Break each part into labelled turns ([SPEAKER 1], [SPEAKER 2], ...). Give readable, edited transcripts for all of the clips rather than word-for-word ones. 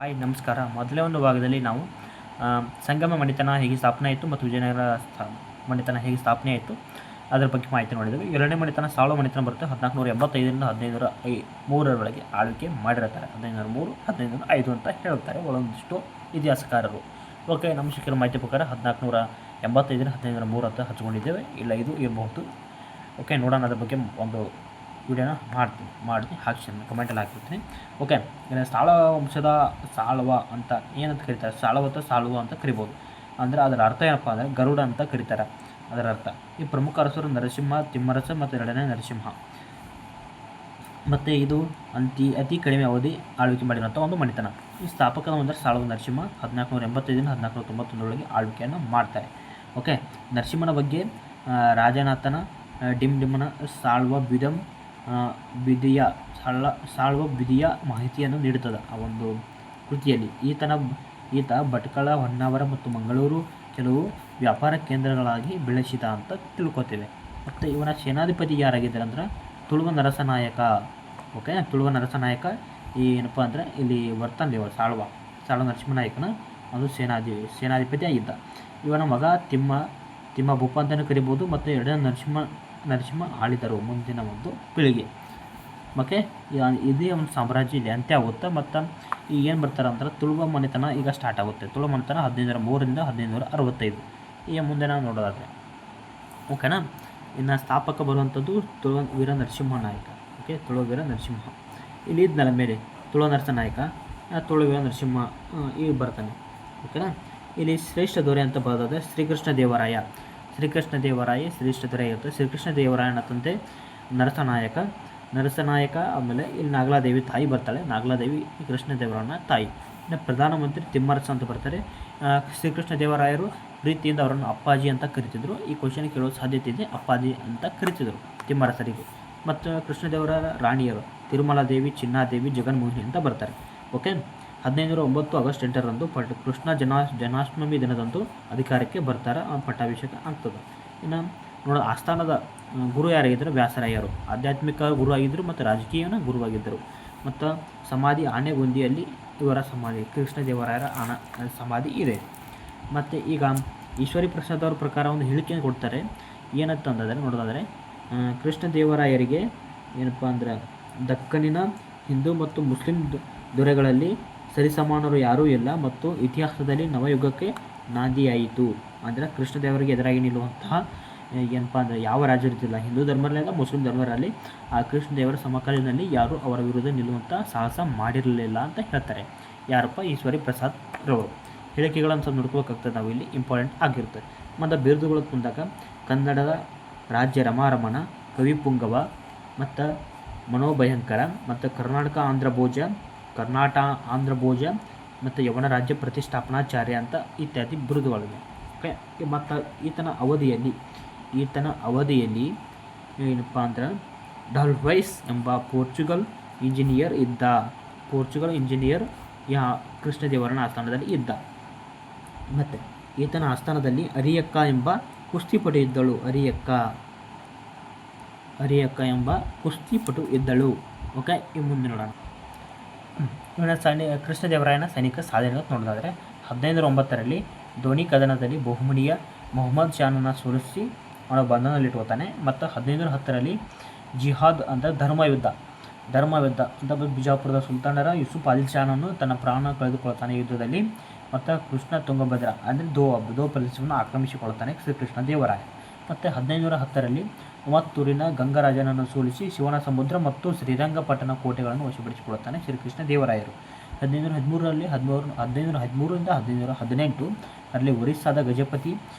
[SPEAKER 1] Hi ನಮಸ್ಕಾರ. ಮೊದಲೇ ಒಂದು ಭಾಗದಲ್ಲಿ ನಾವು ಸಂಗಮ ಮಣಿತನ ಹೇಗೆ ಸ್ಥಾಪನೆ ಆಯಿತು ಮತ್ತು ವಿಜಯನಗರ ಮಣಿತನ ಹೇಗೆ ಸ್ಥಾಪನೆ ಆಯಿತು ಅದರ ಬಗ್ಗೆ ಮಾಹಿತಿ ನೋಡಿದ್ದೇವೆ. ಎರಡನೇ ಮಣಿತನ ಸಾಳುವ ಮಣಿತನ ಬರುತ್ತೆ 1485ರಿಂದ 1503 ಆಳ್ವಿಕೆ ಮಾಡಿರ್ತಾರೆ. 1503, 1505 ಅಂತ ಹೇಳ್ತಾರೆ ಒಂದೊಂದಿಷ್ಟು ಇತಿಹಾಸಕಾರರು. ಓಕೆ, ನಮ್ಮ ಸಿಕ್ಕಿರೋ ಮಾಹಿತಿ ಪ್ರಕಾರ 1485ರಿಂದ 1503 ಅಂತ ಹಚ್ಕೊಂಡಿದ್ದೇವೆ. ಇಲ್ಲ, ಇದು ಇರಬಹುದು. ಓಕೆ, ನೋಡೋಣ ಅದ್ರ ಬಗ್ಗೆ ಒಂದು ವಿಡಿಯೋನ ಮಾಡಿ ಹಾಕ್ತೀನಿ, ಕಮೆಂಟಲ್ಲಿ ಹಾಕಿರ್ತೀನಿ. ಓಕೆ, ಸಾಳುವ ವಂಶದ ಸಾಳುವ ಅಂತ ಏನಂತ ಕರೀತಾರೆ, ಸಾಳುವ ಅಂತ ಕರಿಬೋದು. ಅಂದರೆ ಅದರ ಅರ್ಥ ಏನಪ್ಪ ಅಂದರೆ ಗರುಡ ಅಂತ ಕರೀತಾರೆ. ಅದರ ಅರ್ಥ ಈ ಪ್ರಮುಖ ಅರಸರು ನರಸಿಂಹ, ತಿಮ್ಮರಸ ಮತ್ತು ಎರಡನೇ ನರಸಿಂಹ. ಮತ್ತು ಇದು ಅತಿ ಕಡಿಮೆ ಅವಧಿ ಆಳ್ವಿಕೆ ಮಾಡಿರುವಂಥ ಒಂದು ಮಣಿತನ. ಈ ಸ್ಥಾಪಕನ ಅಂದರೆ ಸಾಳುವ ನರಸಿಂಹ 1485ರಿಂದ 1491 ಆಳ್ವಿಕೆಯನ್ನು ಮಾಡ್ತಾರೆ. ಓಕೆ, ನರಸಿಂಹನ ಬಗ್ಗೆ ರಾಜನಾಥನ ಡಿಂಡಿಮನ ಸಾಳುವ ಬಿದಿಯ ಮಾಹಿತಿಯನ್ನು ನೀಡುತ್ತದೆ ಆ ಒಂದು ಕೃತಿಯಲ್ಲಿ. ಈತ ಭಟ್ಕಳ, ಹೊನ್ನಾವರ ಮತ್ತು ಮಂಗಳೂರು ಕೆಲವು ವ್ಯಾಪಾರ ಕೇಂದ್ರಗಳಾಗಿ ಬೆಳೆಸಿದ ಅಂತ ತಿಳ್ಕೊತೇವೆ. ಮತ್ತು ಇವನ ಸೇನಾಧಿಪತಿ ಯಾರಾಗಿದ್ದಾರೆ ಅಂದ್ರೆ ತುಳುವ ನರಸನಾಯಕ. ಓಕೆ, ತುಳುವ ನರಸನಾಯಕ ಏನಪ್ಪ ಅಂದರೆ ಇಲ್ಲಿ ಬರ್ತಾನೆ ಸಾಳುವ ನರಸಿಂಹನಾಯಕನ ಒಂದು ಸೇನಾಧಿಪತಿ ಆಗಿದ್ದ. ಇವನ ಮಗ ತಿಮ್ಮ ಭೂಪ ಅಂತಲೂ ಕರಿಬೋದು. ಮತ್ತು ಎರಡನೇ ನರಸಿಂಹ ಆಳಿದರು ಮುಂದಿನ ಒಂದು ಪೀಳಿಗೆ. ಮತ್ತು ಇದೇ ಒಂದು ಸಾಮ್ರಾಜ್ಯ ಇಲ್ಲಿ ಅಂತ್ಯ ಆಗುತ್ತೆ. ಮತ್ತು ಈಗ ಏನು ಬರ್ತಾರೆ ಅಂದ್ರೆ ತುಳುವ ಮನೆತನ ಈಗ ಸ್ಟಾರ್ಟ್ ಆಗುತ್ತೆ. ತುಳುವ ಮನೆತನ 1503ರಿಂದ 1565. ಈಗ ಮುಂದೆ ನಾವು ನೋಡೋದಾದರೆ ಓಕೆನಾ. ಇನ್ನು ಸ್ಥಾಪಕ ಬರುವಂಥದ್ದು ತುಳುವ ವೀರ ನರಸಿಂಹ ನಾಯಕ. ಓಕೆ, ತುಳುವ ವೀರ ನರಸಿಂಹ ಇಲ್ಲಿ ಇದ್ನಲ್ಲ ಮೇಲೆ ತುಳುವ ನರಸನಾಯಕ, ತುಳುವ ವೀರ ನರಸಿಂಹ ಈಗ ಬರ್ತಾನೆ. ಓಕೆನಾ. ಇಲ್ಲಿ ಶ್ರೇಷ್ಠ ದೊರೆ ಅಂತ ಬರೋದಾದರೆ ಶ್ರೀಕೃಷ್ಣ ದೇವರಾಯ ಶ್ರೇಷ್ಠ ದೊರೆ ಇರುತ್ತೆ. ಶ್ರೀಕೃಷ್ಣ ದೇವರಾಯನ ತಂದೆ ನರಸನಾಯಕ. ಆಮೇಲೆ ಇಲ್ಲಿ ನಾಗಲಾದೇವಿ ತಾಯಿ ಬರ್ತಾಳೆ. ನಾಗಲಾದೇವಿ ಕೃಷ್ಣದೇವರಾಯನ ತಾಯಿ. ಇನ್ನು ಪ್ರಧಾನಮಂತ್ರಿ ತಿಮ್ಮರಸ ಅಂತ ಬರ್ತಾರೆ. ಶ್ರೀಕೃಷ್ಣ ದೇವರಾಯರು ಪ್ರೀತಿಯಿಂದ ಅವರನ್ನು ಅಪ್ಪಾಜಿ ಅಂತ ಕರಿತಿದ್ರು. ಈ ಕ್ವಶನ್ ಕೇಳೋ ಸಾಧ್ಯತೆ ಇದೆ. ಅಪ್ಪಾಜಿ ಅಂತ ಕರಿತಿದ್ರು ತಿಮ್ಮರಸರಿಗೆ. ಮತ್ತು ಕೃಷ್ಣದೇವರ ರಾಣಿಯರು ತಿರುಮಲಾದೇವಿ, ಚಿನ್ನಾದೇವಿ, ಜಗನ್ಮೋಹಿನಿ ಅಂತ ಬರ್ತಾರೆ. ಓಕೆ, 1509 ಆಗಸ್ಟ್ 8ರಂದು ಕೃಷ್ಣ ಜನ್ಮಾಷ್ಟಮಿ ದಿನದಂದು ಅಧಿಕಾರಕ್ಕೆ ಬರ್ತಾರೆ. ಪಟ್ಟಾಭಿಷೇಕ ಆಗ್ತದೆ. ಇನ್ನು ಆಸ್ಥಾನದ ಗುರು ಯಾರಾಗಿದ್ದರು? ವ್ಯಾಸರಾಯರು. ಆಧ್ಯಾತ್ಮಿಕ ಗುರು ಆಗಿದ್ದರು ಮತ್ತು ರಾಜಕೀಯನ ಗುರುವಾಗಿದ್ದರು. ಮತ್ತು ಸಮಾಧಿ ಆನೆಗೊಂದಿಯಲ್ಲಿ ಇವರ ಸಮಾಧಿ, ಕೃಷ್ಣದೇವರಾಯರ ಸಮಾಧಿ ಇದೆ. ಮತ್ತು ಈಗ ಈಶ್ವರಿ ಪ್ರಸಾದ್ ಅವ್ರ ಪ್ರಕಾರ ಒಂದು ಹೇಳಿಕೆಯನ್ನು ಕೊಡ್ತಾರೆ. ಏನಂತಂದರೆ ನೋಡೋದಾದರೆ ಕೃಷ್ಣದೇವರಾಯರಿಗೆ ಏನಪ್ಪ ಅಂದರೆ ದಕ್ಕನಿನ ಹಿಂದೂ ಮತ್ತು ಮುಸ್ಲಿಂ ದೊರೆಗಳಲ್ಲಿ ಸರಿಸಮಾನರು ಯಾರೂ ಇಲ್ಲ ಮತ್ತು ಇತಿಹಾಸದಲ್ಲಿ ನವಯುಗಕ್ಕೆ ನಾಂದಿಯಾಯಿತು. ಅಂದರೆ ಕೃಷ್ಣದೇವರಿಗೆ ಎದುರಾಗಿ ನಿಲ್ಲುವಂತಹ ಏನಪ್ಪ ಅಂದರೆ ಯಾವ ರಾಜರಿದ್ದಿಲ್ಲ. ಹಿಂದೂ ಧರ್ಮರಲ್ಲ, ಮುಸ್ಲಿಂ ಧರ್ಮರಲ್ಲಿ ಆ ಕೃಷ್ಣದೇವರ ಸಮಕಾಲೀನಲ್ಲಿ ಯಾರೂ ಅವರ ವಿರುದ್ಧ ನಿಲ್ಲುವಂಥ ಸಾಹಸ ಮಾಡಿರಲಿಲ್ಲ ಅಂತ ಹೇಳ್ತಾರೆ. ಯಾರಪ್ಪ? ಈಶ್ವರಿ ಪ್ರಸಾದ್ ರವರು. ಹೇಳಿಕೆಗಳನ್ನು ಸ್ವಲ್ಪ ನೋಡ್ಕೋಬೇಕಾಗ್ತದೆ ನಾವು, ಇಲ್ಲಿ ಇಂಪಾರ್ಟೆಂಟ್ ಆಗಿರುತ್ತೆ. ಮತ್ತು ಬಿರುದುಗಳು ಬಂದಾಗ ಕನ್ನಡದ ರಾಜ್ಯ ರಮಾರಮಣ, ಕವಿಪುಂಗವ ಮತ್ತು ಮನೋಭಯಂಕರ ಮತ್ತು ಕರ್ನಾಟಕ ಆಂಧ್ರ ಭೋಜ ಮತ್ತು ಯವನ ರಾಜ್ಯ ಪ್ರತಿಷ್ಠಾಪನಾಚಾರ್ಯ ಅಂತ ಇತ್ಯಾದಿ ಬಿರುದುಗಳಿವೆ. ಓಕೆ, ಮತ್ತು ಈತನ ಅವಧಿಯಲ್ಲಿ ಏನಪ್ಪ ಅಂದ್ರೆ ಡಾಲ್ವೈಸ್ ಎಂಬ ಪೋರ್ಚುಗಲ್ ಇಂಜಿನಿಯರ್ ಕೃಷ್ಣದೇವರನ ಆಸ್ಥಾನದಲ್ಲಿ ಇದ್ದ. ಮತ್ತು ಈತನ ಆಸ್ಥಾನದಲ್ಲಿ ಅರಿಯಕ್ಕ ಎಂಬ ಕುಸ್ತಿಪಟು ಇದ್ದಳು. ಅರಿಯಕ್ಕ ಎಂಬ ಕುಸ್ತಿಪಟು ಇದ್ದಳು. ಓಕೆ, ಈ ಮುಂದೆ ನೋಡೋಣ. ಕೃಷ್ಣದೇವರಾಯನ ಸೈನಿಕ ಸಾಧನೆ ನೋಡೋದಾದರೆ 1509ರಲ್ಲಿ ಧೋನಿ ಕದನದಲ್ಲಿ ಬಹುಮನಿಯ ಮೊಹಮ್ಮದ್ ಶಾನನ್ನು ಸೋಲಿಸಿ ಅವನ ಬಂಧನದಲ್ಲಿಟ್ಕೋತಾನೆ. ಮತ್ತು 1510ರಲ್ಲಿ ಜಿಹಾದ್ ಅಂದರೆ ಧರ್ಮಯುದ್ಧ ಅಂತ ಬಿಜಾಪುರದ ಸುಲ್ತಾನರ ಯೂಸುಫ್ ಆದಿಲ್ ಶಾನನ್ನು ತನ್ನ ಪ್ರಾಣ ಕಳೆದುಕೊಳ್ತಾನೆ ಯುದ್ಧದಲ್ಲಿ. ಮತ್ತು ಕೃಷ್ಣ ತುಂಗಭದ್ರ ಅಂದರೆ ದೋ ಪ್ರದೇಶವನ್ನು ಆಕ್ರಮಿಸಿಕೊಳ್ತಾನೆ ಶ್ರೀಕೃಷ್ಣ ದೇವರಾಯ. ಮತ್ತು 1510ರಲ್ಲಿ ಮತ್ತೂರಿನ ಗಂಗರಾಜನನ್ನು ಸೋಲಿಸಿ ಶಿವನ ಸಮುದ್ರ ಮತ್ತು ಶ್ರೀರಂಗಪಟ್ಟಣ ಕೋಟೆಗಳನ್ನು ವಶಪಡಿಸಿಕೊಳ್ಳುತ್ತಾನೆ ಶ್ರೀಕೃಷ್ಣ ದೇವರಾಯರು. 1513ರಿಂದ 1518ರಲ್ಲಿ ಒರಿಸ್ಸಾದ ಗಜಪತಿ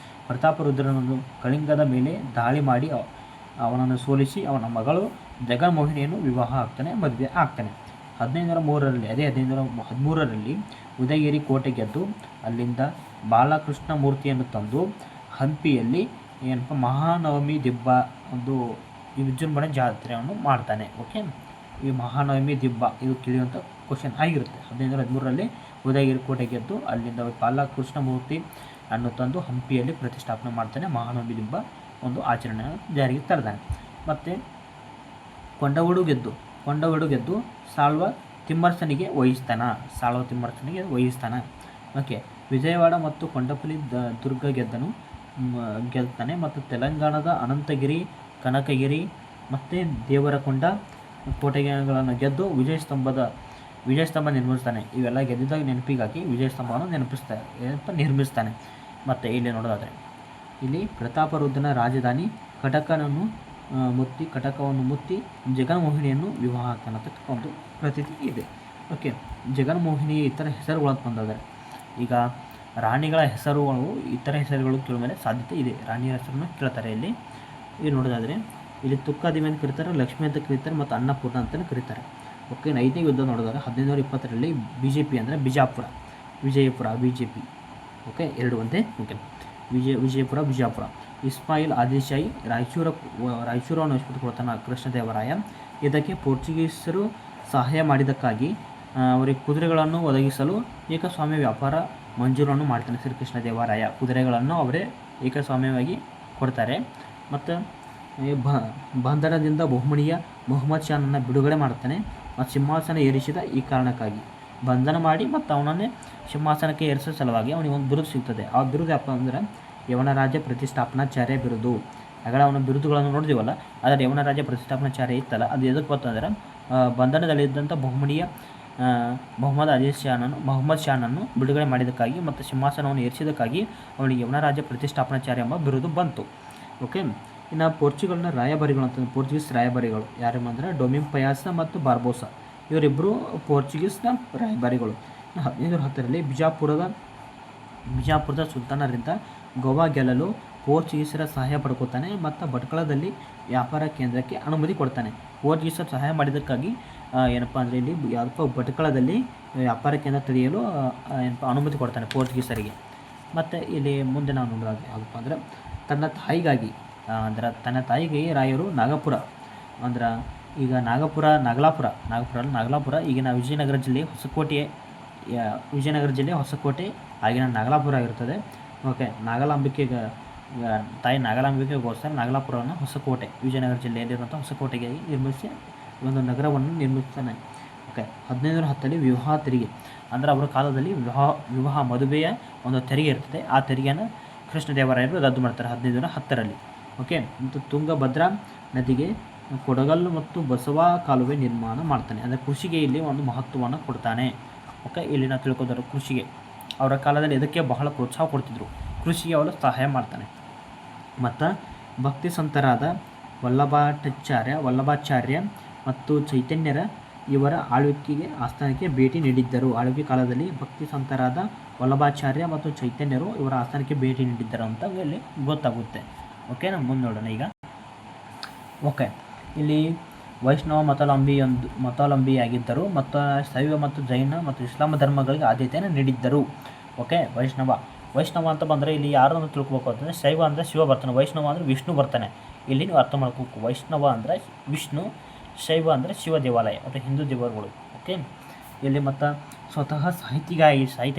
[SPEAKER 1] ಪ್ರತಾಪರುದ್ರನನ್ನು ಕಳಿಂಗದ ಮೇಲೆ ದಾಳಿ ಮಾಡಿ ಅವನನ್ನು ಸೋಲಿಸಿ ಅವನ ಮಗಳು ಜಗನ್ಮೋಹಿನಿಯನ್ನು ಮದುವೆ ಆಗ್ತಾನೆ. 1513ರಲ್ಲಿ ಉದಯಗಿರಿ ಕೋಟೆ ಗೆದ್ದು ಅಲ್ಲಿಂದ ಬಾಲಕೃಷ್ಣ ಮೂರ್ತಿಯನ್ನು ತಂದು ಹಂಪಿಯಲ್ಲಿ ಏನಪ್ಪ ಮಹಾನವಮಿ ದಿಬ್ಬ ಒಂದು ವಿಜೃಂಭಣೆ ಜಾತ್ರೆಯನ್ನು ಮಾಡ್ತಾನೆ. ಓಕೆ, ಈ ಮಹಾನವಮಿ ದಿಬ್ಬ ಇದು ತಿಳಿಯುವಂಥ ಕ್ವಶನ್ ಆಗಿರುತ್ತೆ. 1513ರಲ್ಲಿ ಉದಯಗಿರಿ ಕೋಟೆ ಗೆದ್ದು ಅಲ್ಲಿಂದ ಬಾಲಕೃಷ್ಣ ಮೂರ್ತಿ ಅನ್ನು ತಂದು ಹಂಪಿಯಲ್ಲಿ ಪ್ರತಿಷ್ಠಾಪನೆ ಮಾಡ್ತಾನೆ. ಮಹಾನವಮಿ ದಿಬ್ಬ ಒಂದು ಆಚರಣೆಯನ್ನು ಜಾರಿಗೆ ತರ್ತಾನೆ. ಮತ್ತು ಕೊಂಡವಡು ಗೆದ್ದು ಸಾಳ್ವ ತಿಮ್ಮರಸನಿಗೆ ವಹಿಸ್ತಾನ, ಸಾಳುವ ತಿಮ್ಮರಸನಿಗೆ ವಹಿಸ್ತಾನ. ಓಕೆ, ವಿಜಯವಾಡ ಮತ್ತು ಕೊಂಡಪಲ್ಲಿ ದುರ್ಗ ಗೆಲ್ತಾನೆ. ಮತ್ತು ತೆಲಂಗಾಣದ ಅನಂತಗಿರಿ, ಕನಕಗಿರಿ ಮತ್ತು ದೇವರಕೊಂಡ ಕೋಟೆಗಳನ್ನು ಗೆದ್ದು ವಿಜಯಸ್ತಂಭ ನಿರ್ಮಿಸ್ತಾನೆ. ಇವೆಲ್ಲ ಗೆದ್ದಿದ್ದಾಗ ನೆನಪಿಗಾಗಿ ವಿಜಯಸ್ತಂಭವನ್ನು ನಿರ್ಮಿಸ್ತಾನೆ. ಮತ್ತು ಇಲ್ಲಿ ನೋಡೋದಾದರೆ ಇಲ್ಲಿ ಪ್ರತಾಪರುದ್ರನ ರಾಜಧಾನಿ ಕಟಕವನ್ನು ಮುತ್ತಿ ಜಗನ್ಮೋಹಿನಿಯನ್ನು ವಿವಾಹ ಆಗ್ತಾನೆ ಅಂತ ಒಂದು ಪ್ರತೀತಿ ಇದೆ. ಓಕೆ, ಜಗನ್ಮೋಹಿನಿಯ ಇತರ ಹೆಸರುಗಳು ಅಂತ ಬಂದಾದರೆ ಈಗ ರಾಣಿಗಳ ಹೆಸರುಗಳು ಇತರ ಹೆಸರುಗಳು ಕೇಳುವ ಮೇಲೆ ಸಾಧ್ಯತೆ ಇದೆ. ರಾಣಿಯ ಹೆಸರನ್ನು ಕೇಳ್ತಾರೆ. ಇಲ್ಲಿ ನೋಡೋದಾದರೆ ಇಲ್ಲಿ ತುಕ್ಕಾದೇವಿ ಅಂತ ಕರೀತಾರೆ, ಲಕ್ಷ್ಮಿ ಅಂತ ಕರೀತಾರೆ ಮತ್ತು ಅನ್ನಪೂರ್ಣ ಅಂತಲೇ ಕರೀತಾರೆ. ಓಕೆ, 5ನೇ ಯುದ್ಧ ನೋಡೋದಾದ್ರೆ 1520ರಲ್ಲಿ BJP ಅಂದರೆ ವಿಜಯಪುರ BJP. ಓಕೆ, 2 ಒಂದೇ. ಓಕೆ, ವಿಜಯಪುರ. ಇಸ್ಮಾಯಿಲ್ ಆದಿಲ್ಶಾಹಿ ರಾಯಚೂರನ್ನು ವಶಪಡಿಸಿಕೊಳ್ತಾನೆ ಕೃಷ್ಣದೇವರಾಯ. ಇದಕ್ಕೆ ಪೋರ್ಚುಗೀಸರು ಸಹಾಯ ಮಾಡಿದ್ದಕ್ಕಾಗಿ ಅವರಿಗೆ ಕುದುರೆಗಳನ್ನು ಒದಗಿಸಲು ಏಕಸ್ವಾಮ್ಯ ವ್ಯಾಪಾರ ಮಂಜೂರನ್ನು ಮಾಡ್ತಾನೆ ಶ್ರೀಕೃಷ್ಣದೇವರಾಯ. ಕುದುರೆಗಳನ್ನು ಅವರೇ ಏಕಸ್ವಾಮ್ಯವಾಗಿ ಕೊಡ್ತಾರೆ. ಮತ್ತು ಬಂಧನದಿಂದ ಬಹುಮನಿಯ ಮೊಹಮ್ಮದ್ ಶಾನನ್ನು ಬಿಡುಗಡೆ ಮಾಡ್ತಾನೆ ಮತ್ತು ಸಿಂಹಾಸನ ಏರಿಸಿದ ಈ ಕಾರಣಕ್ಕಾಗಿ ಬಂಧನ ಮಾಡಿ ಮತ್ತು ಅವನನ್ನೇ ಸಿಂಹಾಸನಕ್ಕೆ ಏರಿಸೋ ಸಲುವಾಗಿ ಅವನಿಗೆ ಒಂದು ಬಿರುದು ಸಿಗ್ತದೆ. ಆ ಬಿರುದು ಯಾಪ ಅಂದರೆ ಯವನರಾಜ್ಯ ಪ್ರತಿಷ್ಠಾಪನಾಚಾರ್ಯ ಬಿರುದು. ಹಾಗಾದರೆ ಅವನ ಬಿರುದುಗಳನ್ನು ನೋಡಿದೀವಲ್ಲ, ಆದರೆ ಯವನರಾಜ್ಯ ಪ್ರತಿಷ್ಠಾಪನಾಚಾರ್ಯ ಇತ್ತಲ್ಲ, ಅದು ಎದಕ್ಕೆ ಬರ್ತಂದ್ರೆ ಬಂಧನದಲ್ಲಿದ್ದಂಥ ಬಹುಮನಿಯ ಮೊಹಮ್ಮದ್ ಶಾನನ್ನು ಬಿಡುಗಡೆ ಮಾಡಿದ್ದಕ್ಕಾಗಿ ಮತ್ತು ಸಿಂಹಾಸನವನ್ನು ಏರಿಸಿದ್ದಕ್ಕಾಗಿ ಅವನಿಗೆ ಯವನರಾಜ್ಯ ಪ್ರತಿಷ್ಠಾಪನಾಚಾರ್ಯ ಎಂಬ ಬಿರುದು ಬಂತು. ಓಕೆ, ಇನ್ನು ಪೋರ್ಚುಗಲ್ನ ರಾಯಭಾರಿಗಳು ಅಂತಂದ್ರೆ ಪೋರ್ಚುಗೀಸ್ ರಾಯಭಾರಿಗಳು ಯಾರು ಅಂದರೆ ಡೊಮಿಂಗ್ ಪಯಾಸ ಮತ್ತು ಬಾರ್ಬೋಸಾ, ಇವರಿಬ್ಬರು ಪೋರ್ಚುಗೀಸ್ನ ರಾಯಭಾರಿಗಳು. 1510ರಲ್ಲಿ ಬಿಜಾಪುರದ ಸುಲ್ತಾನರಿಂದ ಗೋವಾ ಗೆಲ್ಲಲು ಪೋರ್ಚುಗೀಸರ ಸಹಾಯ ಪಡ್ಕೋತಾನೆ ಮತ್ತು ಭಟ್ಕಳದಲ್ಲಿ ವ್ಯಾಪಾರ ಕೇಂದ್ರಕ್ಕೆ ಅನುಮತಿ ಕೊಡ್ತಾನೆ. ಪೋರ್ಚುಗೀಸರು ಸಹಾಯ ಮಾಡಿದ್ದಕ್ಕಾಗಿ ಏನಪ್ಪ ಅಂದರೆ ಇಲ್ಲಿ ಭಟ್ಕಳದಲ್ಲಿ ವ್ಯಾಪಾರ ಕೇಂದ್ರ ತೆರೆಯಲು ಅನುಮತಿ ಕೊಡ್ತಾನೆ ಪೋರ್ಚುಗೀಸರಿಗೆ. ಮತ್ತು ಇಲ್ಲಿ ಮುಂದೆ ನಾವು ನೋಡೋದು ಯಾವುದಪ್ಪ ಅಂದರೆ ತನ್ನ ತಾಯಿಗೆ ರಾಯರು ನಾಗಪುರ ಅಂದ್ರೆ ಈಗ ನಾಗಲಾಪುರ ಈಗಿನ ವಿಜಯನಗರ ಜಿಲ್ಲೆ ಹೊಸಕೋಟೆ ಆಗಿನ ನಾಗಲಾಪುರ ಇರ್ತದೆ. ಓಕೆ, ತಾಯಿ ನಾಗಲಾಂಬಿಕೆಗೋಸ್ಕರ ನಾಗಲಾಪುರವನ್ನು ಹೊಸಕೋಟೆ ವಿಜಯನಗರ ಜಿಲ್ಲೆಯಲ್ಲಿರುವಂಥ ಹೊಸಕೋಟೆಗೆ ನಿರ್ಮಿಸಿ ಒಂದು ನಗರವನ್ನು ನಿರ್ಮಿಸ್ತಾನೆ. ಓಕೆ, 1510ರಲ್ಲಿ ವಿವಾಹ ತೆರಿಗೆ ಅಂದರೆ ಅವರ ಕಾಲದಲ್ಲಿ ವಿವಾಹ ಮದುವೆಯ ಒಂದು ತೆರಿಗೆ ಇರ್ತದೆ. ಆ ತೆರಿಗೆಯನ್ನು ಕೃಷ್ಣದೇವರಾಯರು ರದ್ದು ಮಾಡ್ತಾರೆ 1510ರಲ್ಲಿ. ಓಕೆ, ಮತ್ತು ತುಂಗಭದ್ರಾ ನದಿಗೆ ಕೊಡಗಲ್ಲು ಮತ್ತು ಬಸವ ಕಾಲುವೆ ನಿರ್ಮಾಣ ಮಾಡ್ತಾನೆ. ಅಂದರೆ ಕೃಷಿಗೆ ಇಲ್ಲಿ ಒಂದು ಮಹತ್ವವನ್ನು ಕೊಡ್ತಾನೆ. ಓಕೆ, ಇಲ್ಲಿ ನಾವು ತಿಳ್ಕೋತಾರೆ ಕೃಷಿಗೆ ಅವರ ಕಾಲದಲ್ಲಿ ಇದಕ್ಕೆ ಬಹಳ ಪ್ರೋತ್ಸಾಹ ಕೊಡ್ತಿದ್ರು. ಕೃಷಿಗೆ ಅವರು ಸಹಾಯ ಮಾಡ್ತಾನೆ. ಮತ್ತು ಭಕ್ತಿ ಸಂತರಾದ ವಲ್ಲಭಾಚಾರ್ಯ ಮತ್ತು ಚೈತನ್ಯರ ಇವರ ಆಸ್ಥಾನಕ್ಕೆ ಭೇಟಿ ನೀಡಿದ್ದರು. ಆಳ್ವಿಕೆ ಕಾಲದಲ್ಲಿ ಭಕ್ತಿ ಸಂತರಾದ ವಲ್ಲಭಾಚಾರ್ಯ ಮತ್ತು ಚೈತನ್ಯರು ಇವರ ಆಸ್ಥಾನಕ್ಕೆ ಭೇಟಿ ನೀಡಿದ್ದರು ಅಂತ ಇಲ್ಲಿ ಗೊತ್ತಾಗುತ್ತೆ. ಓಕೆ, ನಾವು ಮುಂದೆ ನೋಡೋಣ ಈಗ. ಓಕೆ, ಇಲ್ಲಿ ವೈಷ್ಣವ ಮತಾವಲಂಬಿಯಾಗಿದ್ದರು ಮತ್ತು ಶೈವ ಮತ್ತು ಜೈನ ಮತ್ತು ಇಸ್ಲಾಂ ಧರ್ಮಗಳಿಗೆ ಆದ್ಯತೆಯನ್ನು ನೀಡಿದ್ದರು. ಓಕೆ, ವೈಷ್ಣವ ಅಂತ ಬಂದರೆ ಇಲ್ಲಿ ಯಾರನ್ನು ತಿಳ್ಕೊಬೇಕು ಅಂತಂದರೆ ಶೈವ ಅಂದರೆ ಶಿವ ಬರ್ತಾನೆ, ವೈಷ್ಣವ ಅಂದರೆ ವಿಷ್ಣು ಬರ್ತಾನೆ. ಇಲ್ಲಿ ನೀವು ಅರ್ಥ ಮಾಡ್ಕೋಬೇಕು. ವೈಷ್ಣವ ಅಂದರೆ ವಿಷ್ಣು, ಶೈವ ಅಂದರೆ ಶಿವ ದೇವಾಲಯ ಮತ್ತು ಹಿಂದೂ ದೇವರುಗಳು. ಓಕೆ, ಇಲ್ಲಿ ಮತ್ತು ಸ್ವತಃ ಸಾಹಿತ್ಯ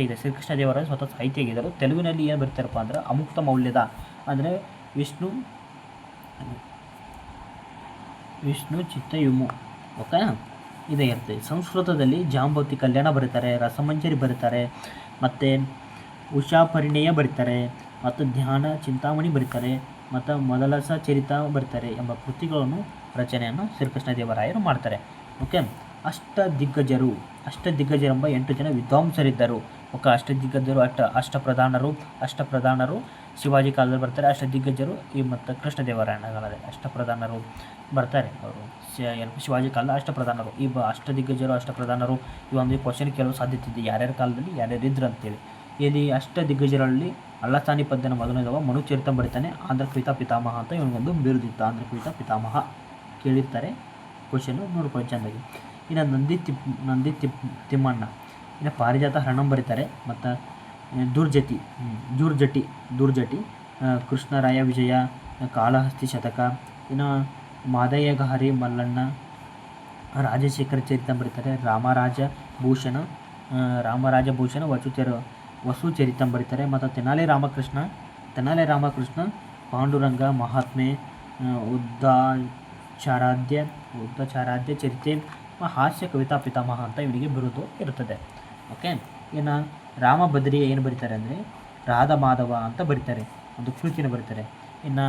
[SPEAKER 1] ಇದೆ. ಶ್ರೀಕೃಷ್ಣ ದೇವರಾಯ ಸ್ವತಃ ಸಾಹಿತ್ಯ ಆಗಿದ್ದರು. ತೆಲುಗಿನಲ್ಲಿ ಏನು ಬರ್ತಾರಪ್ಪ ಅಂದರೆ ಅಮುಕ್ತ ಮೌಲ್ಯದ ಅಂದರೆ ವಿಷ್ಣು ಚಿತ್ತಯುಮು. ಓಕೆ, ಇದೇ ಇರ್ತದೆ. ಸಂಸ್ಕೃತದಲ್ಲಿ ಜಾಂಬವತಿ ಕಲ್ಯಾಣ ಬರೀತಾರೆ, ರಸಮಂಜರಿ ಬರೀತಾರೆ, ಮತ್ತು ಉಷಾ ಪರಿಣಯ ಬರೀತಾರೆ, ಮತ್ತು ಧ್ಯಾನ ಚಿಂತಾಮಣಿ ಬರೀತಾರೆ, ಮತ್ತು ಮೊದಲಸ ಚರಿತ ಬರೀತಾರೆ ಎಂಬ ಕೃತಿಗಳನ್ನು ರಚನೆಯನ್ನು ಶ್ರೀಕೃಷ್ಣದೇವರಾಯರು ಮಾಡ್ತಾರೆ. ಓಕೆ, ಅಷ್ಟದಿಗ್ಗಜರು ಎಂಬ 8 ಜನ ವಿದ್ವಾಂಸರಿದ್ದರು. ಓಕೆ, ಅಷ್ಟಪ್ರಧಾನರು ಶಿವಾಜಿ ಕಾಲದಲ್ಲಿ ಬರ್ತಾರೆ. ಅಷ್ಟದಿಗ್ಗಜರು ಮತ್ತು ಕೃಷ್ಣದೇವರಾಯನ ಕಾಲದಲ್ಲಿ ಅಷ್ಟಪ್ರಧಾನರು ಬರ್ತಾರೆ. ಅವರು ಶಿವಾಜಿ ಕಾಲದ ಅಷ್ಟಪ್ರಧಾನರು. ಈ ಅಷ್ಟದಿಗ್ಗಜರು ಅಷ್ಟಪ್ರಧಾನರು ಇವೊಂದು ಕ್ವಶನ್ ಕೇಳೋ ಸಾಧ್ಯತೆ ಇದೆ, ಯಾರ್ಯಾರ ಕಾಲದಲ್ಲಿ ಯಾರ್ಯಾರಿದ್ರು ಅಂತೇಳಿ. ಇಲ್ಲಿ ಅಷ್ಟದಿಗ್ಗಜರಲ್ಲಿ ಅಳ್ಳಸಾನಿ ಪದ್ಯನ ಮೊದಲನೇದವ ಮನುಚರಿತ ಬರೀತಾನೆ. ಆಂಧ್ರ ಕವಿತಾ ಪಿತಾಮಹ ಅಂತ ಇವನಿಗೊಂದು ಬಿರುದಿತ್ತು. ಆಂಧ್ರ ಕವಿತಾ ಪಿತಾಮಹ ಕೇಳಿರ್ತಾರೆ, ಕ್ವಶನ್ನು ನೋಡ್ಕೊಳ್ಳಿ ಚೆಂದಾಗಿ. ಇನ್ನು ನಂದಿ ತಿಮ್ಮಣ್ಣ, ಇನ್ನು ಪಾರಿಜಾತ ಹರಣಂ ಬರೀತಾರೆ. ಮತ್ತು ದುರ್ಜಟಿ ಕೃಷ್ಣರಾಯ ವಿಜಯ, ಕಾಳಹಸ್ತಿ ಶತಕ, ಇನ್ನು ಮಾದಯ್ಯಗಹರಿ ಮಲ್ಲಣ್ಣ, ರಾಜಶೇಖರ ಚರಿತ ಬರೀತಾರೆ. ರಾಮರಾಜಭೂಷಣ ವಸು ಚರಿತಂ ಬರೀತಾರೆ. ಮತ್ತು ತೆನಾಲಿ ರಾಮಕೃಷ್ಣ ಪಾಂಡುರಂಗ ಮಹಾತ್ಮೆ, ಉದ್ದಾಚಾರಾಧ್ಯ ಚರಿತೆ ಹಾಸ್ಯ ಕವಿತಾ ಪಿತಾಮಹ ಅಂತ ಇವನಿಗೆ ಬಿರುದು ಇರುತ್ತದೆ. ಓಕೆ, ಇನ್ನು ರಾಮಭದ್ರಿ ಏನು ಬರೀತಾರೆ ಅಂದರೆ ರಾಧಾ ಮಾಧವ ಅಂತ ಬರೀತಾರೆ, ಒಂದು ಕೃತಿನ ಬರೀತಾರೆ. ಇನ್ನು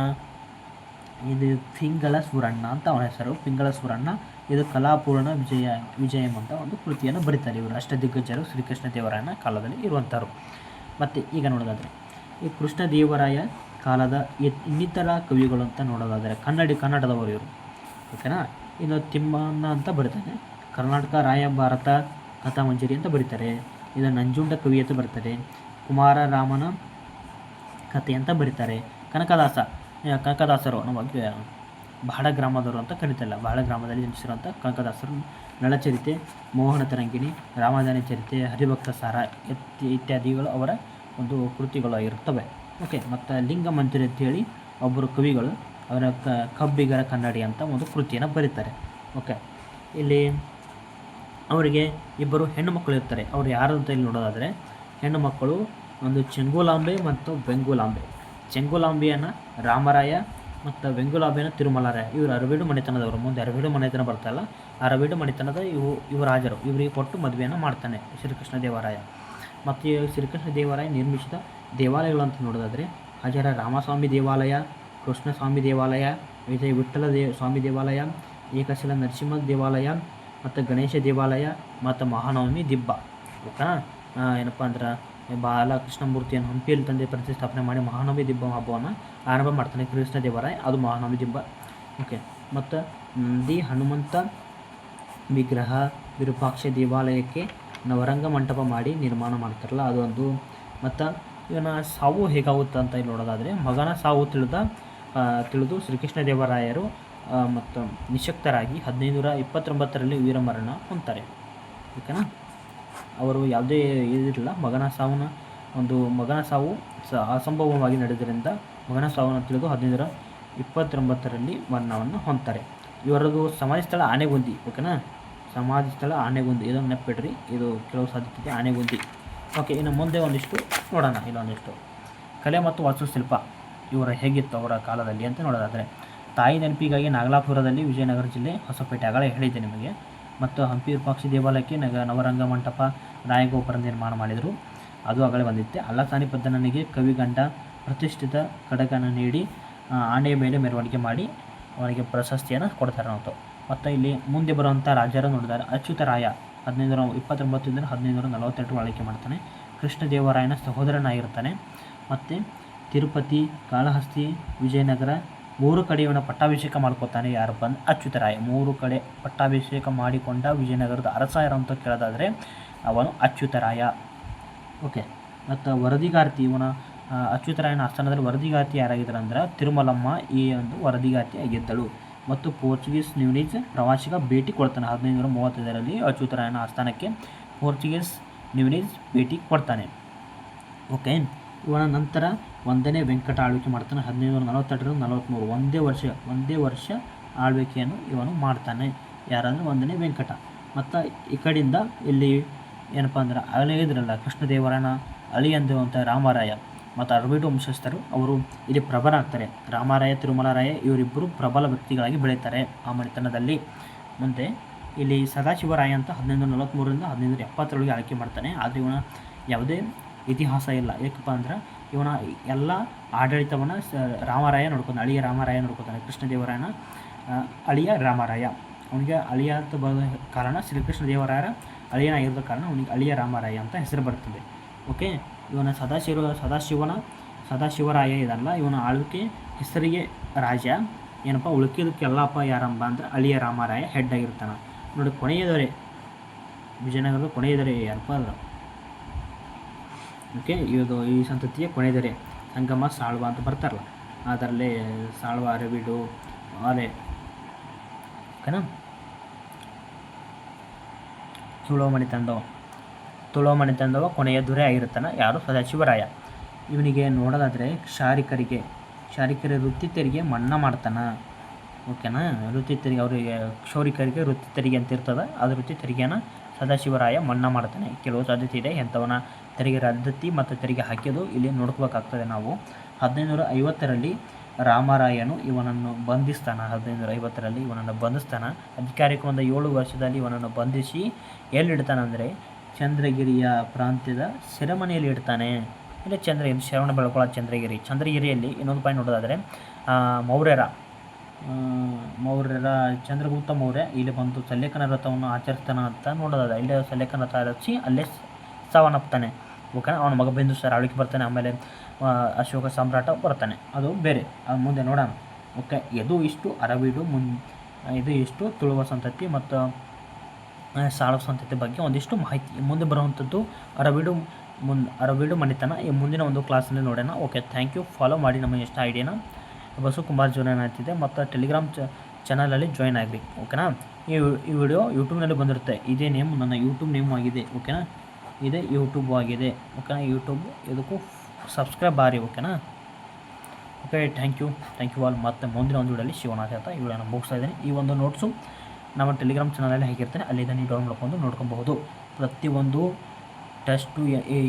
[SPEAKER 1] ಇದು ಪಿಂಗಳ ಸೂರಣ್ಣ ಅಂತ ಅವನ ಹೆಸರು, ಪಿಂಗಳ ಸೂರಣ್ಣ. ಇದು ಕಲಾಪೂರ್ಣ ವಿಜಯಂ ಅಂತ ಒಂದು ಕೃತಿಯನ್ನು ಬರೀತಾರೆ. ಇವರು ಅಷ್ಟದಿಗ್ಗಜರು ಶ್ರೀಕೃಷ್ಣ ದೇವರಾಯನ ಕಾಲದಲ್ಲಿ ಇರುವಂಥವ್ರು. ಮತ್ತು ಈಗ ನೋಡೋದಾದರೆ ಈ ಕೃಷ್ಣದೇವರಾಯ ಕಾಲದ ಇನ್ನಿತರ ಕವಿಗಳು ಅಂತ ನೋಡೋದಾದರೆ ಕನ್ನಡದವರು ಇವರು. ಓಕೆನಾ. ಇನ್ನು ತಿಮ್ಮಣ್ಣ ಅಂತ ಬರೀತಾನೆ, ಕರ್ನಾಟಕ ರಾಯ ಭಾರತ ಕಥಾಮಂಜರಿ ಅಂತ ಬರೀತಾರೆ. ಇದು ನಂಜುಂಡ ಕವಿ ಅಂತ ಬರ್ತಾರೆ, ಕುಮಾರರಾಮನ ಕಥೆ ಅಂತ ಬರೀತಾರೆ. ಕನಕದಾಸರು ನಮ್ಮ ಬಹಳ ಗ್ರಾಮದವರು ಅಂತ ಕರೀತಲ್ಲ, ಬಹಳ ಗ್ರಾಮದಲ್ಲಿ ಜನಿಸಿರುವಂಥ ಕನಕದಾಸರು ನಳಚರಿತೆ, ಮೋಹನ ತರಂಗಿಣಿ, ರಾಮದಾನಿ ಚರಿತೆ, ಹರಿಭಕ್ತ ಸಾರ ಇತ್ಯಾದಿಗಳು ಅವರ ಒಂದು ಕೃತಿಗಳು ಇರುತ್ತವೆ. ಓಕೆ, ಮತ್ತು ಲಿಂಗಮಂಜರಿ ಅಂತೇಳಿ ಒಬ್ಬರು ಕವಿಗಳು ಅವರ ಕಬ್ಬಿಗರ ಕನ್ನಡಿ ಅಂತ ಒಂದು ಕೃತಿಯನ್ನು ಬರೀತಾರೆ. ಓಕೆ, ಇಲ್ಲಿ ಅವರಿಗೆ ಇಬ್ಬರು ಹೆಣ್ಣು ಮಕ್ಕಳು ಇರ್ತಾರೆ. ಅವರು ಯಾರು ಅಂತ ಇಲ್ಲಿ ನೋಡೋದಾದರೆ ಹೆಣ್ಣು ಮಕ್ಕಳು ಒಂದು ಚೆಂಗುಲಾಂಬೆ ಮತ್ತು ಬೆಂಗುಲಾಂಬೆ. ಚೆಂಗುಲಾಂಬೆಯನ್ನು ರಾಮರಾಯ ಮತ್ತು ಬೆಂಗುಲಾಂಬೆಯನ್ನು ತಿರುಮಲರಾಯ. ಇವರು ಅರವೀಡು ಮನೆತನದವರು. ಮುಂದೆ ಅರವೀಡು ಮನೆತನ ಬರ್ತಾಯಿಲ್ಲ, ಅರವೀಡು ಮನೆತನದ ಇವು ರಾಜರು. ಇವರಿಗೆ ಕೊಟ್ಟು ಮದುವೆಯನ್ನು ಮಾಡ್ತಾನೆ ಶ್ರೀಕೃಷ್ಣ ದೇವರಾಯ. ಮತ್ತು ಶ್ರೀಕೃಷ್ಣ ದೇವರಾಯ ನಿರ್ಮಿಸಿದ ದೇವಾಲಯಗಳು ಅಂತ ನೋಡೋದಾದರೆ ಹಜಾರ ರಾಮಸ್ವಾಮಿ ದೇವಾಲಯ, ಕೃಷ್ಣಸ್ವಾಮಿ ದೇವಾಲಯ, ವಿಜಯ ವಿಠ್ಠಲ ಸ್ವಾಮಿ ದೇವಾಲಯ, ಏಕಶಿಲ ನರಸಿಂಹ ದೇವಾಲಯ, ಮತ್ತು ಗಣೇಶ ದೇವಾಲಯ, ಮತ್ತು ಮಹಾನವಮಿ ದಿಬ್ಬ. ಓಕೆನಾ. ಏನಪ್ಪ ಅಂದ್ರೆ ಬಾಲಕೃಷ್ಣಮೂರ್ತಿಯನ್ನು ಹಂಪಿಯಲ್ಲಿ ತಂದೆ ಪ್ರತಿಷ್ಠಾಪನೆ ಮಾಡಿ ಮಹಾನವಮಿ ದಿಬ್ಬ ಹಬ್ಬವನ್ನು ಆರಂಭ ಮಾಡ್ತಾನೆ ಕೃಷ್ಣ ದೇವರಾಯ, ಅದು ಮಹಾನವಮಿ ದಿಬ್ಬ. ಓಕೆ, ಮತ್ತು ನಂದಿ ಹನುಮಂತ ವಿಗ್ರಹ ವಿರೂಪಾಕ್ಷ ದೇವಾಲಯಕ್ಕೆ ನವರಂಗ ಮಂಟಪ ಮಾಡಿ ನಿರ್ಮಾಣ ಮಾಡ್ತಾರಲ್ಲ ಅದೊಂದು. ಮತ್ತು ಇವನ ಸಾವು ಹೇಗಾಗುತ್ತೆ ಅಂತ ಇಲ್ಲಿ ನೋಡೋದಾದರೆ ಮಗನ ಸಾವು ತಿಳಿದು ಶ್ರೀಕೃಷ್ಣ ದೇವರಾಯರು ಮತ್ತು ನಿಶಕ್ತರಾಗಿ 1529ರಲ್ಲಿ ವೀರಮರಣ ಹೊಂದ್ತಾರೆ. ಓಕೆನಾ. ಅವರು ಯಾವುದೇ ಇದಿರಲಿಲ್ಲ, ಮಗನ ಸಾವು ಅಸಂಭವವಾಗಿ ನಡೆದರಿಂದ ಮಗನ ಸಾವನ್ನು ತಿಳಿದು 1529ರಲ್ಲಿ ಮರಣವನ್ನು ಹೊಂದ್ತಾರೆ. ಇವರದು ಸಮಾಧಿ ಸ್ಥಳ ಆನೆಗೊಂದಿ. ಓಕೆನಾ, ಸಮಾಧಿ ಸ್ಥಳ ಆನೆಗೊಂದಿ, ಇದನ್ನು ನೆನಪಿಡ್ರಿ, ಇದು ಕೆಲವು ಸಾಧ್ಯತೆ ಆನೆಗೊಂದಿ. ಓಕೆ, ಇನ್ನು ಮುಂದೆ ಒಂದಿಷ್ಟು ನೋಡೋಣ. ಇಲ್ಲೊಂದಿಷ್ಟು ಕಲೆ ಮತ್ತು ವಾಸ್ತುಶಿಲ್ಪ ಇವರ ಹೇಗಿತ್ತು ಅವರ ಕಾಲದಲ್ಲಿ ಅಂತ ನೋಡೋದಾದರೆ ತಾಯಿ ನೆನಪಿಗಾಗಿ ನಾಗಲಾಪುರದಲ್ಲಿ ವಿಜಯನಗರ ಜಿಲ್ಲೆ ಹೊಸಪೇಟೆ ಆಗಲೇ ಹೇಳಿದ್ದೆ ನಿಮಗೆ. ಮತ್ತು ಹಂಪಿ ವಿರೂಪಾಕ್ಷ ದೇವಾಲಯಕ್ಕೆ ನವರಂಗ ಮಂಟಪ ರಾಯಗೋಪುರ ನಿರ್ಮಾಣ ಮಾಡಿದರು, ಅದು ಆಗಲೇ ಬಂದಿತ್ತೆ. ಅಲ್ಲಸಾನಿ ಪದ್ದನನಿಗೆ ಕವಿಗಂಡ ಪ್ರತಿಷ್ಠಿತ ಖಡ್ಗನ ನೀಡಿ ಆನೆಯ ಮೇಲೆ ಮೆರವಣಿಗೆ ಮಾಡಿ ಅವನಿಗೆ ಪ್ರಶಸ್ತಿಯನ್ನು ಕೊಡ್ತಾರೆ ನಾವು. ಮತ್ತು ಇಲ್ಲಿ ಮುಂದೆ ಬರುವಂಥ ರಾಜರು ನೋಡಿದ್ದಾರೆ. ಅಚ್ಯುತರಾಯ 1529 1548 ಆಳ್ವಿಕೆ ಮಾಡ್ತಾನೆ. ಕೃಷ್ಣದೇವರಾಯನ ಸಹೋದರನಾಗಿರ್ತಾನೆ. ಮತ್ತು ತಿರುಪತಿ, ಕಾಳಹಸ್ತಿ, ವಿಜಯನಗರ 3 ಕಡೆ ಇವನ ಪಟ್ಟಾಭಿಷೇಕ ಮಾಡ್ಕೋತಾನೆ. ಯಾರಪ್ಪ ಅಂದರೆ ಅಚ್ಯುತರಾಯ. 3 ಕಡೆ ಪಟ್ಟಾಭಿಷೇಕ ಮಾಡಿಕೊಂಡ ವಿಜಯನಗರದ ಅರಸ ಯಾರು ಅಂತ ಕೇಳೋದಾದರೆ ಅವನು ಅಚ್ಯುತರಾಯ. ಓಕೆ, ಮತ್ತು ವರದಿಗಾರ್ತಿ ಇವನ ಅಚ್ಯುತರಾಯನ ಆಸ್ಥಾನದಲ್ಲಿ ವರದಿಗಾರ್ತಿ ಯಾರಾಗಿದ್ದಾರೆ ಅಂದ್ರೆ ತಿರುಮಲಮ್ಮ ಈ ಒಂದು ವರದಿಗಾರ್ತಿ ಆಗಿದ್ದಳು. ಮತ್ತು ಪೋರ್ಚುಗೀಸ್ ನ್ಯೂನೀಸ್ ಪ್ರವಾಸಿಗ ಭೇಟಿ ಕೊಡ್ತಾನೆ 1535ರಲ್ಲಿ ಅಚ್ಯುತರಾಯನ ಆಸ್ಥಾನಕ್ಕೆ ಪೋರ್ಚುಗೀಸ್ ನ್ಯೂನೀಸ್ ಭೇಟಿ ಕೊಡ್ತಾನೆ. ಓಕೆ, ಇವನ ನಂತರ 1ನೇ ವೆಂಕಟ ಆಳ್ವಿಕೆ ಮಾಡ್ತಾನೆ 1548-43. ಒಂದೇ ವರ್ಷ ಆಳ್ವಿಕೆಯನ್ನು ಇವನು ಮಾಡ್ತಾನೆ. ಯಾರಂದರೆ 1ನೇ ವೆಂಕಟ. ಮತ್ತು ಈ ಕಡೆಯಿಂದ ಇಲ್ಲಿ ಏನಪ್ಪ ಅಂದ್ರೆ ಆಗಲೇ ಇದ್ರಲ್ಲ ಕೃಷ್ಣದೇವರಾಯನ ಅಳಿಯಂದಿರುವಂಥ ರಾಮರಾಯ ಮತ್ತು ಅರವೀಡು ವಂಶಸ್ಥರು ಅವರು ಇಲ್ಲಿ ಪ್ರಬಲರಾಗ್ತಾರೆ. ರಾಮರಾಯ, ತಿರುಮಲರಾಯ ಇವರಿಬ್ಬರು ಪ್ರಬಲ ವ್ಯಕ್ತಿಗಳಾಗಿ ಬೆಳೀತಾರೆ ಆ ಮನೆತನದಲ್ಲಿ. ಮುಂದೆ ಇಲ್ಲಿ ಸದಾಶಿವರಾಯ ಅಂತ 1543ರಿಂದ 1570ರೊಳಗೆ ಆಳ್ವಿಕೆ ಮಾಡ್ತಾನೆ. ಆದರೆ ಇವನ ಯಾವುದೇ ಇತಿಹಾಸ ಇಲ್ಲ. ಏಕಪ್ಪ ಅಂದ್ರೆ ಇವನ ಎಲ್ಲ ಆಡಳಿತವನ್ನು ರಾಮರಾಯ ನೋಡ್ಕೊತಾನೆ, ಅಳಿಯ ರಾಮರಾಯ ನೋಡ್ಕೊತಾನೆ. ಕೃಷ್ಣದೇವರಾಯನ ಅಳಿಯ ರಾಮರಾಯ, ಅವನಿಗೆ ಅಳಿಯ ಅಂತ ಬರೋ ಕಾರಣ ಶ್ರೀಕೃಷ್ಣ ದೇವರಾಯರ ಅಳಿಯನಾಗಿರೋ ಕಾರಣ ಅವನಿಗೆ ಅಳಿಯ ರಾಮರಾಯ ಅಂತ ಹೆಸರು ಬರ್ತದೆ. ಓಕೆ, ಇವನ ಸದಾಶಿವರಾಯ ಇದಲ್ಲ, ಇವನ ಆಳ್ವಿಕೆ ಹೆಸರಿಗೆ ರಾಜ. ಏನಪ್ಪ ಉಳ್ಕಿದಕ್ಕೆಲ್ಲಪ್ಪ ಯಾರಂಬ ಅಂದ್ರೆ ಅಳಿಯ ರಾಮರಾಯ ಹೆಡ್ ಆಗಿರ್ತಾನೆ. ನೋಡಿ, ಕೊನೆಯದವರೇ ವಿಜಯನಗರದ ಕೊನೆಯದವರೇ ಯಾರಪ್ಪ ಅಂದ್ರೆ ಓಕೆ, ಇದು ಈ ಸಂತತಿಯ ಕೊನೆಯದವರೇ ಸಂಗಮ, ಸಾಳ್ವ ಅಂತ ಬರ್ತಾರಲ್ಲ, ಅದರಲ್ಲೇ ಸಾಳ್ವ, ಅರವೀಡು, ಅಲೆ ಓಕೆನಾ. ತುಳುವ ಮನೆತನದವ ಕೊನೆಯ ದೊರೆ ಆಗಿರ್ತಾನೆ ಯಾರು? ಸದಾಶಿವರಾಯ. ಇವನಿಗೆ ನೋಡೋದಾದರೆ ಕ್ಷಾರಿಕರ ವೃತ್ತಿ ತೆರಿಗೆ ಮನ್ನಾ ಮಾಡ್ತಾನೆ. ಓಕೆನಾ, ವೃತ್ತಿ ತೆರಿಗೆ ಅವರಿಗೆ ಕ್ಷೌರಿಕರಿಗೆ ವೃತ್ತಿ ತೆರಿಗೆ ಅಂತ ಇರ್ತದೆ, ಅದು ವೃತ್ತಿ ತೆರಿಗೆನ ಸದಾಶಿವರಾಯ ಮನ್ನಾ ಮಾಡ್ತಾನೆ. ಕೆಲವು ಸಾಧ್ಯತೆ ಇದೆ ಎಂಥವನ್ನ ತೆರಿಗೆ ರದ್ದತಿ ಮತ್ತು ತೆರಿಗೆ ಹಾಕಿದ್ದು ಇಲ್ಲಿ ನೋಡ್ಕೋಬೇಕಾಗ್ತದೆ ನಾವು. 1550ರಲ್ಲಿ ರಾಮರಾಯನು ಇವನನ್ನು ಬಂಧಿಸ್ತಾನ. 1550ರಲ್ಲಿ ಇವನನ್ನು ಬಂಧಿಸ್ತಾನ. ಅಧಿಕಾರಿಕ ಒಂದು 7 ವರ್ಷದಲ್ಲಿ ಇವನನ್ನು ಬಂಧಿಸಿ ಎಲ್ಲಿಡ್ತಾನಂದರೆ ಚಂದ್ರಗಿರಿಯ ಪ್ರಾಂತ್ಯದ ಸೆರೆಮನೆಯಲ್ಲಿ ಇಡ್ತಾನೆ. ಇಲ್ಲಿ ಚಂದ್ರಗಿರಿ ಶ್ರವಣಬೆಳಗೊಳ ಚಂದ್ರಗಿರಿಯಲ್ಲಿ ಇನ್ನೊಂದು ಪಾಯಿಂಟ್ ನೋಡೋದಾದರೆ ಮೌರ್ಯರ ಚಂದ್ರಗುಪ್ತ ಮೌರ್ಯ ಇಲ್ಲಿ ಬಂದು ಸಲ್ಲೇಖನ ವ್ರತವನ್ನು ಆಚರಿಸ್ತಾನ ಅಂತ ನೋಡೋದಾದ್ರೆ ಇಲ್ಲೇ ಸಲ್ಲೇಖನ ವ್ರತ ಆಚರಿಸಿ ಅಲ್ಲೇ ಸಾವನ್ನಪ್ತಾನೆ. ಓಕೆನಾ. ಅವನ ಮಗ ಬಿಂದುಸಾರ ಆಳ್ವಿಕೆ ಬರ್ತಾನೆ. ಆಮೇಲೆ ಅಶೋಕ ಸಾಮ್ರಾಟ ಬರ್ತಾನೆ. ಅದು ಬೇರೆ, ಅದು ಮುಂದೆ ನೋಡೋಣ. ಓಕೆ. ಇದು ಇಷ್ಟು ಅರವೀಡು ಇದು ಇಷ್ಟು ತುಳುವ ಸಂತತಿ ಮತ್ತು ಸಾಳುವ ಸಂತತಿ ಬಗ್ಗೆ ಒಂದಿಷ್ಟು ಮಾಹಿತಿ. ಮುಂದೆ ಬರುವಂಥದ್ದು ಅರವೀಡು ಮನೆತನ. ಈ ಮುಂದಿನ ಒಂದು ಕ್ಲಾಸಲ್ಲಿ ನೋಡೋಣ. ಓಕೆ. Thank you. ಫಾಲೋ ಮಾಡಿ ನಮ್ಮ ಇಷ್ಟ ಐಡಿಯಾನ. ಬಸವಕುಮಾರ್ ಜಾಯ್ನ್ ಆಗ್ತಿದೆ ಮತ್ತು ಟೆಲಿಗ್ರಾಮ್ ಚಾನಲಲ್ಲಿ ಜಾಯ್ನ್ ಆಗಿರಿ. ಓಕೆನಾ. ಈ ವಿಡಿಯೋ ಯೂಟ್ಯೂಬ್ನಲ್ಲಿ ಬಂದಿರುತ್ತೆ. ಇದೇ ನೇಮ್ ನನ್ನ ಯೂಟ್ಯೂಬ್ ನೇಮ್ ಆಗಿದೆ. ಓಕೆನಾ. ಇದೇ ಯೂಟ್ಯೂಬ್ ಆಗಿದೆ. ಓಕೆನಾ. ಯೂಟ್ಯೂಬ್ ಇದಕ್ಕೂ ಸಬ್ಸ್ಕ್ರೈಬ್ ಆರಿ. ಓಕೆನಾ. ಓಕೆ. Thank you all. ಮತ್ತು ಮುಂದಿನ ಒಂದು ವಿಡಿಯೋಲಿ ಶಿವನಾಥ ಅಂತ ಈ ವಿಡಿಯೋನ ಮುಗಿಸ್ತಾ ಇದ್ದೀನಿ. ಈ ಒಂದು ನೋಟ್ಸು ನಮ್ಮ ಟೆಲಿಗ್ರಾಮ್ ಚಾನಲಲ್ಲಿ ಹೇಗಿರ್ತೇನೆ ಅಲ್ಲಿಂದ ನೀವು ಡೌನ್ಲೋಡ್ ಮಾಡ್ಕೊಂಡು ನೋಡ್ಕೊಬಹುದು. ಪ್ರತಿಯೊಂದು ಟೆಸ್ಟು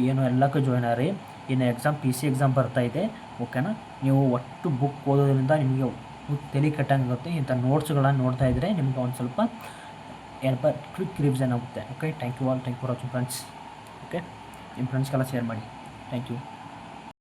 [SPEAKER 1] ಏನು ಎಲ್ಲಕ್ಕೂ ಜಾಯ್ನ್ ಆಗಿ. ಇನ್ನು ಎಕ್ಸಾಮ್ PC ಎಕ್ಸಾಮ್ ಬರ್ತಾಯಿದೆ. ಓಕೆನಾ. ನೀವು ಒಟ್ಟು ಬುಕ್ ಓದೋದ್ರಿಂದ ನಿಮಗೆ ತಲೆ ಕೆಟ್ಟಂಗಾಗುತ್ತೆ. ಇಂಥ ನೋಟ್ಸ್ಗಳನ್ನು ನೋಡ್ತಾ ಇದ್ದರೆ ನಿಮ್ಗೆ ಒಂದು ಸ್ವಲ್ಪ ಏನಪ್ಪ ಕ್ವಿಕ್ ರಿವಿಷನ್ ಆಗುತ್ತೆ. Okay. Thank you all. Thank you for watching friends. Okay. ನಿಮ್ಮ ಫ್ರೆಂಡ್ಸ್ಗೆಲ್ಲ ಶೇರ್ ಮಾಡಿ. Thank you.